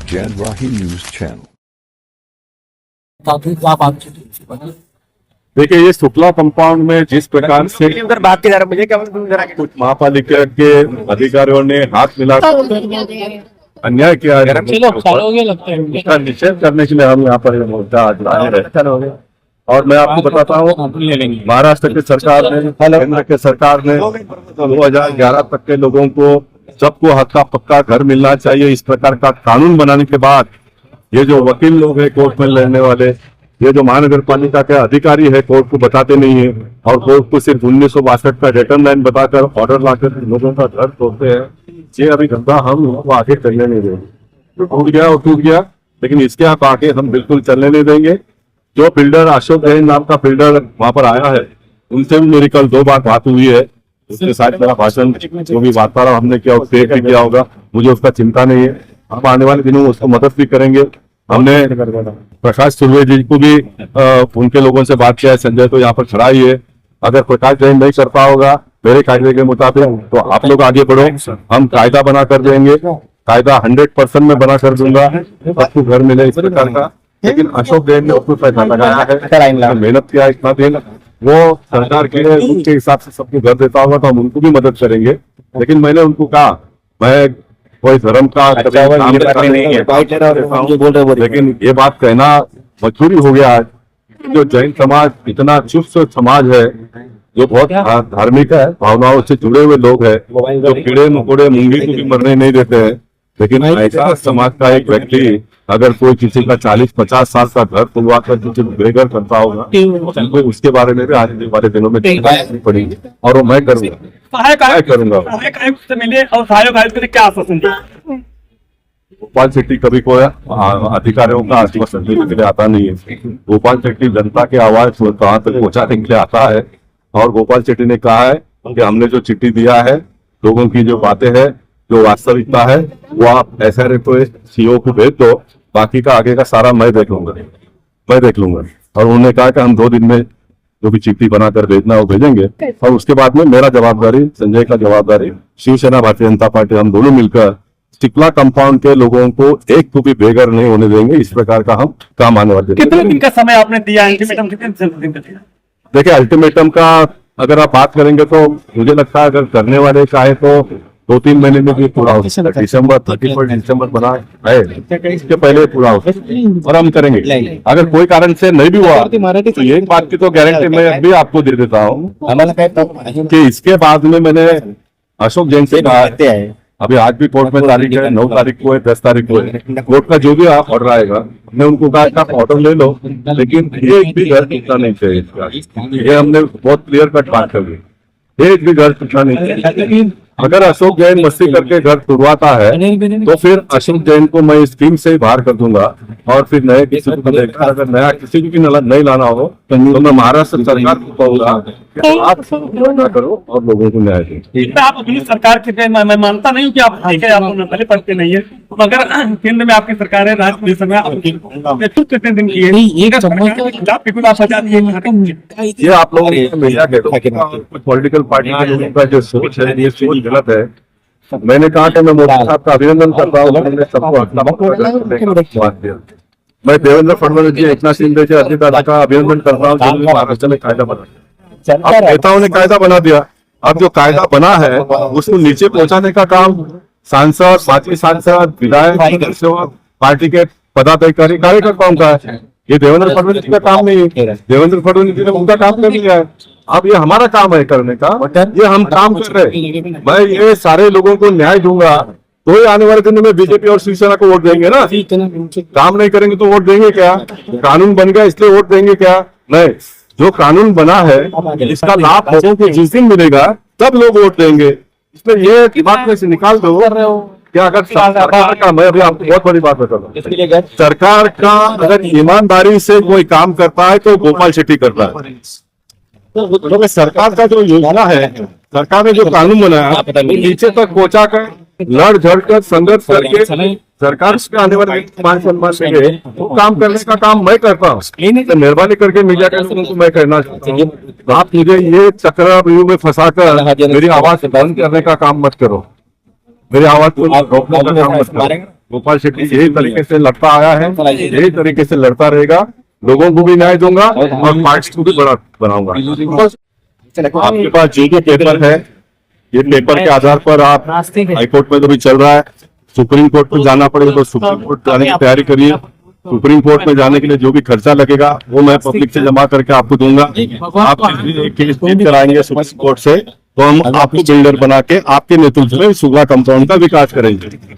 Janrahi News Channel. देखिए, ये Shukla compound में जिस प्रकार से अंदर बात की जा रहा मुझे क्या कुछ महापालिका के अधिकारियों ने हाथ मिला अन्याय किया है, उसका निषेध करने के लिए हम यहाँ पर मोर्चा आज लाए हैं। और मैं आपको बताता हूँ, महाराष्ट्र की सरकार ने, केंद्र के सरकार ने 2011 तक के लोगों को सबको हक्का पक्का घर मिलना चाहिए, इस प्रकार का कानून बनाने के बाद ये जो वकील लोग हैं कोर्ट में लड़ने वाले, ये जो महानगर पालिका के अधिकारी है कोर्ट को बताते नहीं है और कोर्ट को सिर्फ 1962 का रिटर्न लाइन बताकर ऑर्डर लाकर लोगों का घर तोड़ते हैं, ये अभी धंधा हम उनको आगे चलने नहीं देंगे। तो टूट गया और टूट गया, लेकिन इसके आप आगे हम बिल्कुल चलने नहीं देंगे। जो बिल्डर अशोक जैन नाम का बिल्डर वहां पर आया है, उनसे भी मेरी कल 2 बार बात हुई है। उसके साथ मेरा भाषण जो भी वार्तालाप हमने किया उससे भी किया होगा, मुझे उसका चिंता नहीं है। हम आने वाले दिनों में उसको मदद भी करेंगे। हमने प्रकाश सुर्वे जी को भी उनके लोगों से बात किया है, संजय तो यहाँ पर खड़ा ही है। अगर प्रकाश जैन नहीं कर पाओगा मेरे कायदे के मुताबिक तो आप लोग आगे बढ़ो, हम कायदा बना कर देंगे। कायदा 100% में बना कर दूंगा, सबको घर मिले इस प्रकार का। लेकिन अशोक जैन ने उसको पैसा लगाया है, मेहनत किया इतना दिन, वो सरकार के उनके हिसाब से सबको घर देता होगा तो हम उनको भी मदद करेंगे। लेकिन मैंने उनको कहा मैं कोई धर्म का नहीं है, लेकिन ये बात कहना मजबूरी हो गया है। जो जैन समाज इतना चुस्त समाज है, जो बहुत धार्मिक है, भावनाओं से जुड़े हुए लोग हैं, जो कीड़े मकोड़े मुंगी को भी मरने नहीं देते हैं, लेकिन ऐसा समाज का एक व्यक्ति अगर कोई किसी का 40-50 साल का घर खुलवा कर किसी बेघर करता होगा तो उसके बारे में भी आने वाले दिनों में पड़ेगी और वो मैं करूंगा। क्या आश्वासन गोपाल शेट्टी कभी कोई अधिकारियों का आश्वासन देने के लिए आता नहीं है। गोपाल शेट्टी जनता की आवाज कहाँ तक पहुंचाने के लिए आता है और गोपाल शेट्टी ने कहा है कि हमने जो चिट्ठी दिया है, लोगों की जो बातें हैं, जो वास्तविकता है, वो आप SRA को CO को भेज दो, बाकी का आगे का सारा मैं देख लूंगा। और उन्होंने कहा कि हम 2 दिन में जो भी चिट्ठी बनाकर भेजना है वो भेजेंगे और उसके बाद में मेरा जवाबदारी, संजय का जवाबदारी, शिवसेना भारतीय जनता पार्टी, हम दोनों मिलकर शुक्ला कंपाउंड के लोगों को एक को भी बेघर नहीं होने देंगे। इस प्रकार का हम काम आने वाले कितने दिन का समय आपने दिया? अल्टीमेटम कितने दिन का दिया? देखिए, अल्टीमेटम का अगर आप बात करेंगे तो मुझे लगता है अगर करने वाले चाहे तो 2-3 महीने में भी पूरा हो सकता है। दिसंबर 31 दिसंबर बना है, इसके पहले पूरा हो सकता है और हम करेंगे। अगर कोई कारण से नहीं भी हुआ तो एक बात की तो गारंटी मैं भी आपको दे देता हूँ कि इसके बाद में मैंने अशोक जैन से कहा, अभी आज भी कोर्ट में तारीख है, 9 तारीख को है, 10 तारीख को है, कोर्ट का जो भी ऑर्डर आएगा मैं उनको कहा कि आप ऑर्डर ले लो, लेकिन एक भी घर टूटना नहीं चाहिए। ये हमने बहुत क्लियर कट बात कर दी, एक भी घर टूटना नहीं चाहिए। अगर अशोक जैन मस्ती करके घर तुड़वाता है तो फिर अशोक जैन को मैं इस टीम से ही बाहर कर दूंगा और फिर नए किसी को देखा, अगर नया किसी को भी नहीं लाना हो तो मैं महाराष्ट्र सरकार को कहूंगा आप करो और लोगों को न्याय दें। आप अपनी सरकार के, मैं मानता नहीं हूँ कि आप पहले पढ़ते नहीं है, मगर केंद्र में आपकी सरकार है, राज्य में कितने दिन की है, ये आप लोग मीडिया के पॉलिटिकल पार्टी के लोगों का जो सोच है ये सोच गलत है। मैंने कहा कि मैं मोदी साहब का अभिनंदन करता हूँ, मैं देवेंद्र फडणवीस जी, एकनाथ शिंदे जी, अजित दादा का अभिनंदन करता हूँ जिन्होंने महाराष्ट्र में कायदा बना दिया। अब नेताओं ने कायदा बना दिया, अब जो कायदा बना है उसको नीचे पहुंचाने का काम सांसद, माजी सांसद, विधायक, पार्टी के पदाधिकारी, कार्यकर्ताओं का है। ये देवेंद्र फडणवीस जी का काम नहीं है, देवेंद्र फडणवीस जी ने उनका काम कर लिया है। अब ये हमारा काम है करने का, ये हम काम कर रहे हैं। मैं ये सारे लोगों को न्याय दूंगा तो ही आने वाले दिनों में बीजेपी और शिवसेना को वोट देंगे ना। काम नहीं करेंगे तो वोट देंगे क्या? कानून बन गया इसलिए वोट देंगे क्या? नहीं, जो कानून बना है इसका लाभ लोगों को जिस दिन मिलेगा तब लोग वोट देंगे। इसलिए ये दिमाग में से निकाल दो क्या अगर सरकार का, मैं अभी आपको बहुत बड़ी बात बता रहा हूँ, सरकार का अगर ईमानदारी से कोई काम करता है तो गोपाल शेट्टी करता है। तो सरकार का जो योजना है, सरकार ने जो कानून बनाया नीचे तक पहुंचा कर लड़ झड़ कर संघर्ष करके सरकार से आने वाले मान सम्मान देंगे, वो काम करने का काम मैं करता हूँ। तो मेहरबानी करके मीडिया के लोगों को मैं कहना चाहता हूँ, आप मुझे ये चक्रव्यूह में फंसाकर मेरी आवाज बंद करने का काम मत करो, मेरी आवाज को रोकने का काम मत करो। गोपाल शेट्टी यही तरीके से लड़ता आया है, यही तरीके से लड़ता रहेगा। लोगों को भी न्याय दूंगा और पार्टी को भी बड़ा बनाऊंगा। आपके पास जो भी पेपर है, ये पेपर के आधार पर आप हाईकोर्ट में तो भी चल रहा है, सुप्रीम कोर्ट में जाना पड़ेगा तो सुप्रीम कोर्ट जाने की तैयारी करिए। सुप्रीम कोर्ट में जाने के लिए जो भी खर्चा लगेगा वो मैं पब्लिक से जमा करके आपको दूंगा। आप केस जीत कराएंगे सुप्रीम कोर्ट से तो हम आपको बिल्डर बना के आपके नेतृत्व में सुगमा कंपाउंड का विकास करेंगे।